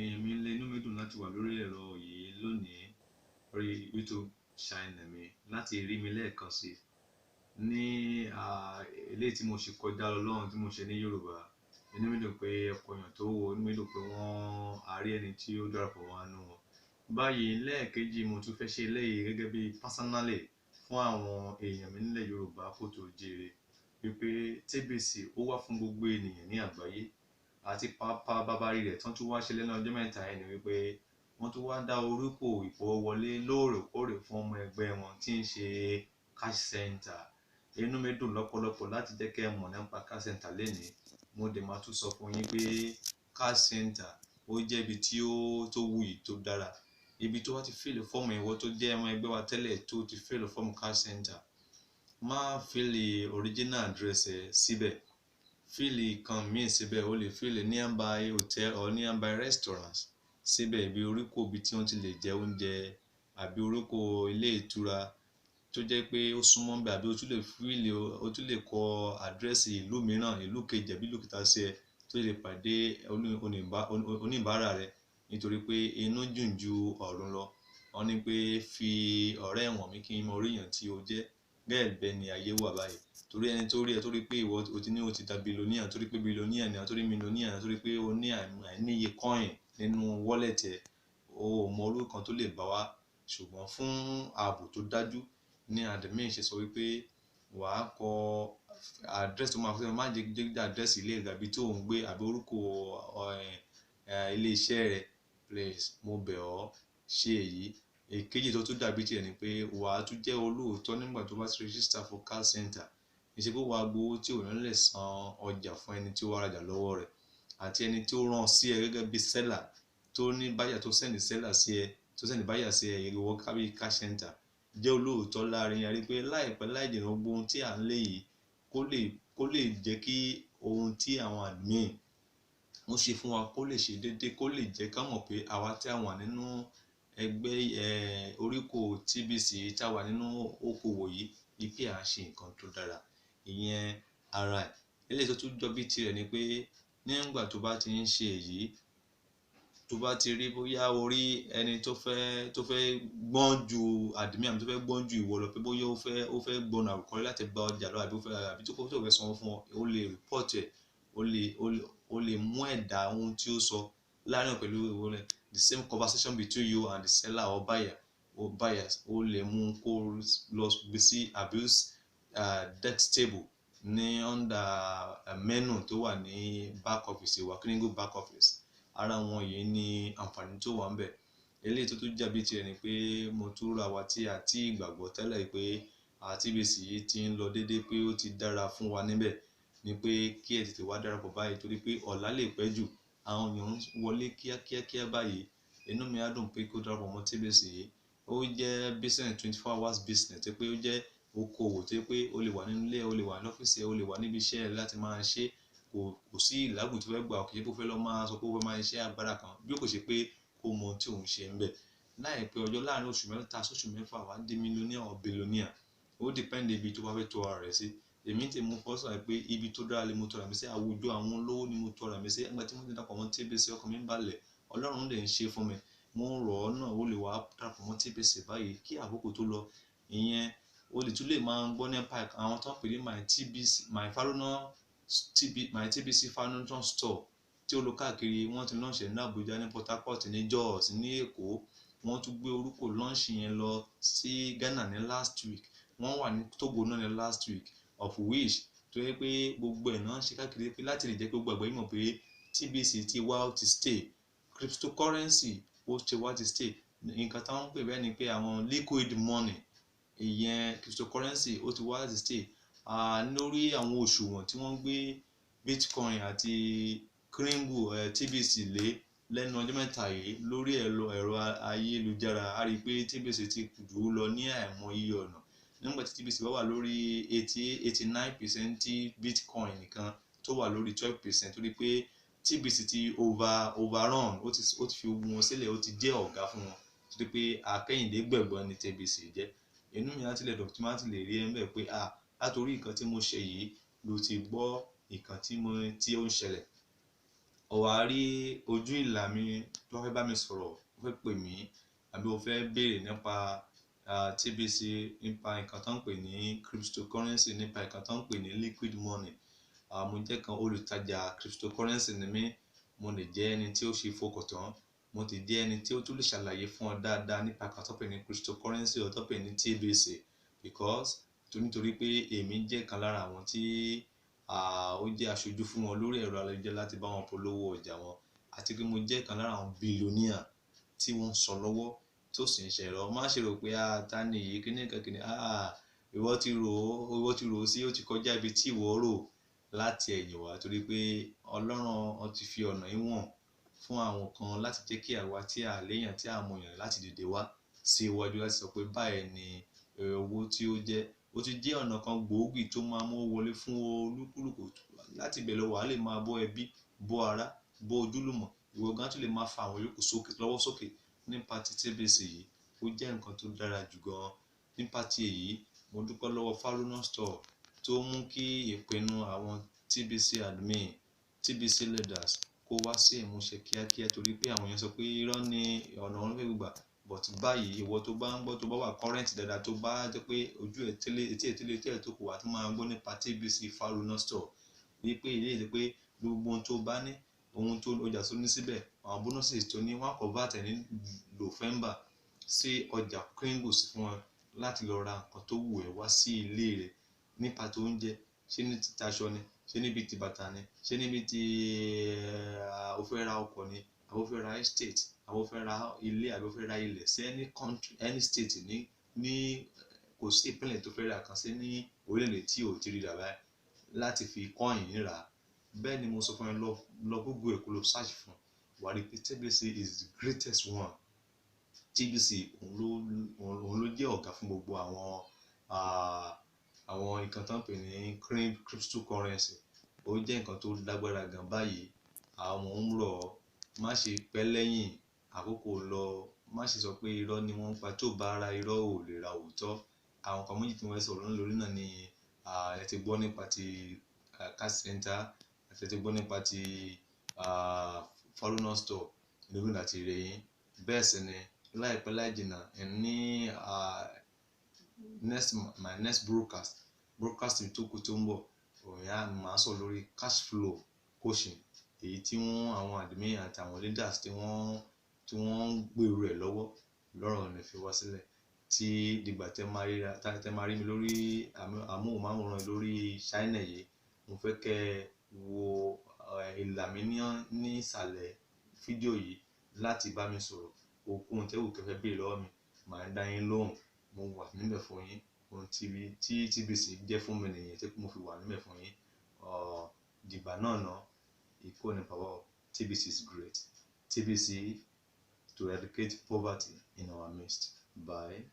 èmi lé inú mi dùn láti wà lórí ẹ̀rọ yìí lónìí lórí YouTube channel mi láti rí mi lẹ́ẹ̀kan sí ní eléyìí tí mo ṣe kọjá lọ lọ́hùn tí mo ṣe ní Yorùbá. Inú mi dùn pé ọ̀pọ̀ èèyàn tó wò, inú mi dùn pé wọ́n á rí ẹni tí ó darapọ̀ wá nínú wọn. Báyìí lẹ́ẹ̀kejì mo tún fẹ́ ṣe eléyìí gẹ́gẹ́ bí personally fún àwọn èèyàn mi nílẹ̀ Yorùbá kó tó jèrè wípé TBC ó wà fún gbogbo ènìyàn ní àgbáyé àti pàápàá bàbárí rẹ̀ tán tún wá ṣe lẹ́nu ọjọ́ mẹ́ta ẹni wípé wọ́n tún wá dá orúkọ ìfowówọlé lóòrèkóòrè fún ọmọ ẹgbẹ́ wọn tí ń ṣe cash center. Inú mi dùn lọ́pọ̀lọpọ̀ láti jẹ́ kí ẹ mọ̀ nípa cash center lénìí. Mo dẹ̀ máa tún sọ fún yín pé cash center ó jẹ́ ibi tí ó tó wuyì tó dára. Ibi tó wá ti fill fọ́ọ̀mù ìwọ tó jẹ́ ọmọ ẹgbẹ́ wa tẹ́lẹ̀ tó ti fill fọ́ọ̀mù cash center. Má fill original address ẹ síbẹ̀. Fill kan míì síbẹ̀, o lè fill nearby hotel or nearby restaurants síbẹ̀ ibi orúkọ ibi tí wọ́n ti lè jẹ oúnjẹ àbí orúkọ ilé ìtura tó jẹ́ pé ó súnmọ́ bẹ̀ àbí o tún lè kọ àdírẹ́sì ìlú mìíràn, ìlú kejì àbí ìlú kẹta sí ẹ tó lè pàdé oníbàárà rẹ nítorí pé inú jùn ju ọ̀run lọ. Wọ́n ní pé fi ọ̀rẹ́ wọ̀n mí kí n mọ orí èèyàn tí o jẹ́. Bẹ́ẹ̀ ni ayé wà báyìí. Torí ẹni tó rí ẹ torí pé ìwọ o ti da billionaire torí pé billionaire ni torí millionaire torí pé o ní àìníye coin nínú wallet ẹ o mọ orúkọ kan tó lè bá wá. Ṣùgbọ́n fún ààbò tó dájú ní admin ṣe sọ wípé wà á kọ address tó máa fẹ́ má jẹ́ address ilé rẹ àbí tó ń gbé àbí orúkọ ilé iṣẹ́ rẹ. Please mo bẹ̀ ọ́ ṣe èyí. Èkejì tó tún dàbí tiẹ̀ ni pé wà á tún jẹ́ olóòótọ́ nígbà tó bá ti register for cash center. Kì í ṣe pé wà á gbowó tí ò ní lè san ọjà fún ẹni tí ó wá rajà lọ́wọ́ rẹ̀ àti ẹni tí ó rán sí ẹ gẹ́gẹ́ bí seller tó ní buyer tó send seller sí ẹ tó send buyer sí ẹ ìwọ kábí cash center. Jẹ́ olóòótọ́ láàrin yàrá pé láìpẹ́ láìjìnà gbogbo ohun tí à ń lé yìí kó lè jẹ́ kí ohun tí àwọn admin wọ́n ṣe fún wa kó lè ṣe déédéé kó lè jẹ́ ká mọ̀ pé àwa tí a wà nínú ẹgbẹ́ oríkò TBC tí a wà nínú okòwò yìí wípé à ń ṣe nǹkan tó dára. Ìyẹn ara ẹ̀. Eléyìí tó tún jọ bí tirẹ̀ ni pé nígbà tó bá ti ń ṣe èyí tó bá ti rí bóyá orí ẹni tó fẹ́ gbọ́n ju admin àbí tó fẹ́ gbọ́n ju ìwọ lọ pé bóyá ó fẹ́ gbọ́n àrùkọ́rí láti gba ọjà lọ àbí tó fẹ́ sanwó fún ọ o lè report ẹ̀ o lè mú ẹ̀dà ohun tí ó sọ láàrin pẹ̀lú ìwọ rẹ̀ the same conversation between you and the seller or buyers o lè mú kó lọ gbé sí abuse desk table ní under menu tó wà ní back office wa clinical back office. Ara wọn yìí ni àǹfààní tó wà ńbẹ̀. Eléyìí tó tún jàbí tirẹ̀ ni pé mo tún ra wa tí a ti gbàgbọ́ tẹ́lẹ̀ pé TBC yìí ti ń lọ déédéé pé ó ti dára fún wa níbẹ̀ ni pé kí ẹ tètè wá darapọ̀ báyìí torí pé ọ̀la lè pẹ́ jù àwọn èèyàn ń wọlé kíákíá báyìí. Inú mi á dùn pé kó darapọ̀ mọ́ TBC yìí. Ó jẹ́ business 24 hours business tí pé ó jẹ́ okòwò tí pé o lè wà nínú ilé o lè wà ní ọ́fíìsì o lè wà níbi iṣẹ́ rẹ láti máa ṣe kò sí ìlágùn tó fẹ́ gbà kì í ṣe pé ó fẹ́ lọ máa sọ pé ó fẹ́ máa ṣe agbára kan bí ó kò ṣe pé kó mọ ohun tí òun ṣe ń bẹ̀. Láìpẹ́ ọjọ́ láàrin oṣù mẹ́ta sóṣù mẹ́fà wá di millionaire or billionaire. Ó depend ibi tó bá fẹ́ tọ́ ara rẹ̀ sí. Èmi tí mo fọ́ sọ pé ibi tó dára lè mo tọ́ra mi sí àwùjọ àwọn olówó ni mo tọ́ra mi sí. Nígbà tí mo ti darapọ̀ mọ́ TBC ọkàn mi ń balẹ̀ Ọlọ́run dẹ̀ ń ṣe fún mi. Mo ń rọ̀ ọ́ náà ó lè wá darapọ̀ mọ́ TBC báyìí kí àkókò tó lọ. Ìyẹn o lè tún lè máa ń gbọ́ nípa àwọn tó ń pè ní my TBC Foundation Store tí ó lọ káàkiri. Wọ́n ti launch ní Abuja ní Port Harcourt ní Jos ní Èkó. Wọ́n tún gbé orúkọ launch yẹn lọ sí Ghana ní last week. Wọ́n wà ní Togo náà ní last week of which tó yẹ pé gbogbo ẹ̀ náà ṣe káàkiri pé láti lè jẹ́ pé gbogbo àgbáyé mọ̀ pé TBC ti wá ó ti stay. Cryptocurrency ó ti wá ti stay. Nǹkan táwọn ń pè bẹ́ẹ̀ ni pé àwọn liquid money ìyẹn cryptocurrency ó ti wá ti stay. Lórí àwọn òṣùwọ̀n tí wọ́n gbé Bitcoin àti TBC lẹ́nu ọjọ́ mẹ́ta yìí lórí ẹ̀rọ ayélujára a rí pé TBC ti jù ú lọ ní àìmọye ọ̀nà. Nígbà tí TBC bá wà lórí 89% tí Bitcoin nìkan tó wà lórí 12% torí pé TBC ti overrun ó ti fi ogun wọn sílẹ̀ ó ti jẹ́ ọ̀gá fún wọn torí pé akẹ́yìndé gbẹ̀gbọ́n ni TBC jẹ́. Inú mi á tilẹ̀ dùn tí máa ti lè rí ẹ ń bẹ̀ pé látorí nǹkan tí mo ṣe yìí ló ti gbọ́ nǹkan tí ó ń ṣẹlẹ̀ ó wá rí ojú ìlà mi tó fẹ́ bá mi sọ̀rọ̀, ó fẹ́ pè mí àbí ó fẹ́ béèrè nípa TBC, nípa nǹkan tó ń pè ní cryptocurrency, nípa nǹkan tó ń pè ní liquid money. Mo jẹ́ kan olùtajà cryptocurrency ni mí, mo lè jẹ́ ẹni tí ó ṣe fọkàn tán, mo ti jẹ́ ẹni tí ó tún lè ṣàlàyé fún ọ dáadáa nípa nǹkan tó ń pè ní cryptocurrency or tó ń pè ní TBC, because nítorí pé èmi jẹ́ kan lára àwọn tí ó jẹ́ aṣojú fún wọn lórí ẹ̀rọ ayélujára láti bá wọn polówó ọjà wọn, àti pé mo jẹ́ kan lára àwọn billionaire tí wọ́n sọ lọ́wọ́ tó sì ń ṣe ẹ̀rọ. Má ṣe rò pé ta ni yìí kíní kan kíní, ìwọ ti rò ó sí, ó ti kọjá ibi tí ìwọ rò láti ẹ̀yìn wá, torí pé Ọlọ́run ti fi ọ̀nà ìwọ̀n fún àwọn kan láti jẹ́ kí àwa tí a léèyàn tí a mọ̀ yàn láti dìde wá sí iwájú láti sọ pé báyìí ni owó tí ó jẹ́. Ó ti jẹ́ ọ̀nà kan gbòógì tó máa mú wọlé fún olúkúlùkù. Láti ibẹ̀ lọ wà á lè máa bọ́ ẹbí, bọ́ ará, bọ́ ojúlùmọ̀. Ìwọ gan tún lè máa fa àwọn yòókù lọ́wọ́ sókè nípa ti TBC yìí. Ó jẹ́ nǹkan tó dára jù gan. Nípa ti èyí, mo dúpẹ́ lọ́wọ́ Faluna Store tó mú kí ìpinnu àwọn TBC admin, TBC leaders kó wá sí ìmúṣẹ kíákíá, torí pé àwọn èèyàn sọ pé irọ́ ni ọ̀nà wọn fẹ́ gbà. But báyìí ìwọ tó bá ń gbọ́, tó bá wà current dáadáa, tó bá jẹ́ pé ojú ẹ̀ tẹ́lẹ̀ etí ẹ̀ tẹ́lẹ̀ tó kù wá tó máa ń gbọ́ nípa TBC Faluna Store, wípé ilé ìdí pé gbogbo ohun tó bá ní, ohun tó ọjà tó ní síbẹ̀, àwọn bonuses tó ní, wọ́n convert ní November sí ọjà Pringles fún wọn láti lọ ra nǹkan tó wù ẹ́ wá sí ilé rẹ̀. Nípa tó ń jẹ, ṣé ní ti aṣọ ni, ṣé níbi ti bàtà ni, ṣé níbi tí o fẹ́ ra ọkọ̀ ni, àbí o fẹ́ ra estate, àbí o fẹ́ ra ilé, àbí o fẹ́ ra ilẹ̀ sí any country, any state ní kò sí ìpínlẹ̀ tó fẹ́ ra kan sí ní orílẹ̀-èdè tí ò ti rí rà báyìí láti fi coin rà. Bẹ́ẹ̀ ni mo sọ fún ẹ, lọ Google ẹ̀ kó lọ search fún, wà á rí pé TBC is the greatest one. TBC òun ló jẹ́ ọ̀gá fún gbogbo àwọn nǹkan tó ń pè ní cryptocurrency. Ó jẹ́ nǹkan tó lágbára gan báyìí. Àwọn ń rọ̀, má ṣe pẹ́ lẹ́yìn àkókò lọ, má ṣe sọ pé irọ́ ni wọ́n ń pa, tó bá ra irọ́ ò lè ra òótọ́. Àwọn kan méjì tí wọ́n sọ̀rọ̀ lórí náà ni ẹ ti gbọ́ nípa ti cash center, ẹ ti gbọ́ nípa ti Faluna Store lórí láti rẹ̀ yín. Bẹ́ẹ̀ sì ni láìpẹ́ láì jìnnà ní my next broadcast tó kù tó ń bọ̀, òyà máa sọ lórí cash flow coaching, èyí tí àwọn admin àti àwọn leaders tí wọ́n ń gbèrú ẹ̀ lọ́wọ́ lọ́rọ̀ ní fi wá sílẹ̀. Tí dìgbà tẹ́ máa rí mi lórí amóhùnmáwòrán lórí channel yìí, mo fẹ́ kẹ́ wo ìlà mi ní ìsàlẹ̀ fídíò yìí láti bá mi sọ̀rọ̀. Ohunkóhun tẹ́wù kẹfẹ́ béèrè lọ́wọ́ mi, màá dá yín lóhùn. Mo wà níbẹ̀ fún yín. Ohun tí TBC jẹ́ fún mi nìyẹn tí mo fi wà níbẹ̀ fún yín. Dìgbà náà ikú ò ní pa wá. TBC is great. TBC to eradicate poverty in our midst. Bye.